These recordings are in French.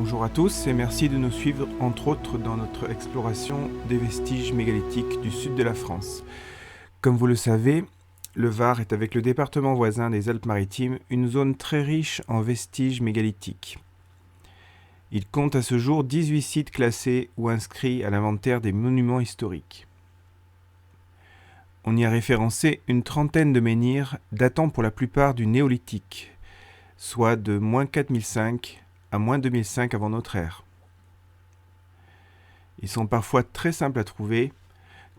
Bonjour à tous et merci de nous suivre entre autres dans notre exploration des vestiges mégalithiques du sud de la France. Comme vous le savez, le Var est avec le département voisin des Alpes-Maritimes une zone très riche en vestiges mégalithiques. Il compte à ce jour 18 sites classés ou inscrits à l'inventaire des monuments historiques. On y a référencé une trentaine de menhirs datant pour la plupart du néolithique, soit de moins 4005 à moins 2005 avant notre ère. Ils sont parfois très simples à trouver,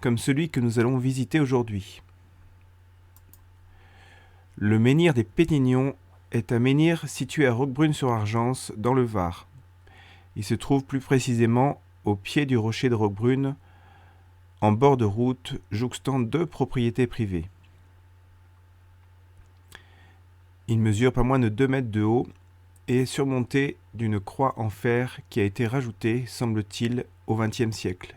comme celui que nous allons visiter aujourd'hui. Le menhir des Pétignons est un menhir situé à Roquebrune-sur-Argence, dans le Var. Il se trouve plus précisément au pied du rocher de Roquebrune, en bord de route, jouxtant deux propriétés privées. Il mesure pas moins de 2 mètres de haut et est surmonté d'une croix en fer qui a été rajoutée, semble-t-il, au XXe siècle.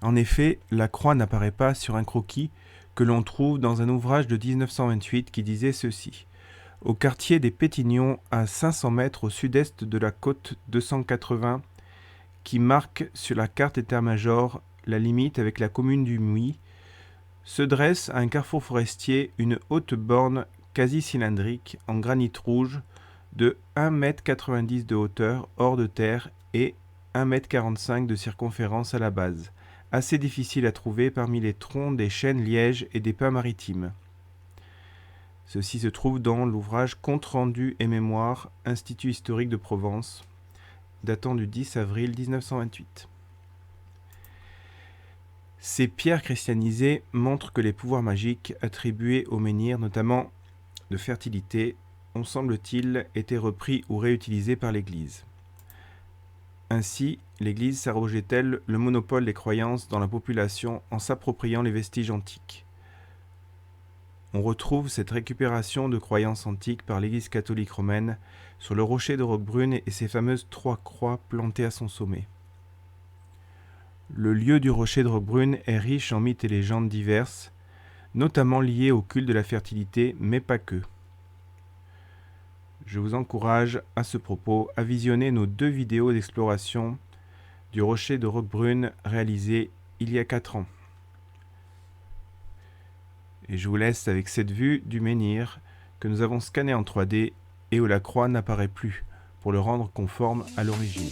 En effet, la croix n'apparaît pas sur un croquis que l'on trouve dans un ouvrage de 1928 qui disait ceci : au quartier des Pétignons, à 500 mètres au sud-est de la côte 280, qui marque sur la carte état-major la limite avec la commune du Muy, se dresse à un carrefour forestier une haute borne quasi cylindrique en granit rouge de 1,90 m de hauteur hors de terre et 1,45 m de circonférence à la base, assez difficile à trouver parmi les troncs des chênes lièges et des pins maritimes. Ceci se trouve dans l'ouvrage Compte rendu et mémoire, Institut historique de Provence, datant du 10 avril 1928. Ces pierres christianisées montrent que les pouvoirs magiques attribués aux menhirs, notamment de fertilité, ont semble-t-il été repris ou réutilisés par l'Église. Ainsi, l'Église s'arrogeait-elle le monopole des croyances dans la population en s'appropriant les vestiges antiques. On retrouve cette récupération de croyances antiques par l'Église catholique romaine sur le rocher de Roquebrune et ses fameuses 3 croix plantées à son sommet. Le lieu du rocher de Roquebrune est riche en mythes et légendes diverses, notamment liées au culte de la fertilité, mais pas que. Je vous encourage à ce propos à visionner nos 2 vidéos d'exploration du rocher de Roquebrune réalisées il y a 4 ans. Et je vous laisse avec cette vue du menhir que nous avons scanné en 3D et où la croix n'apparaît plus pour le rendre conforme à l'origine.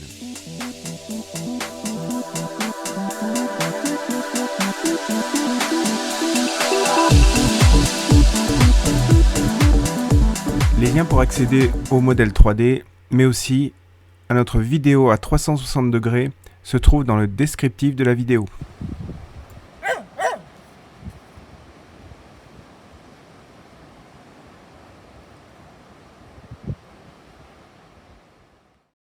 Les liens pour accéder au modèle 3D, mais aussi à notre vidéo à 360 degrés, se trouvent dans le descriptif de la vidéo.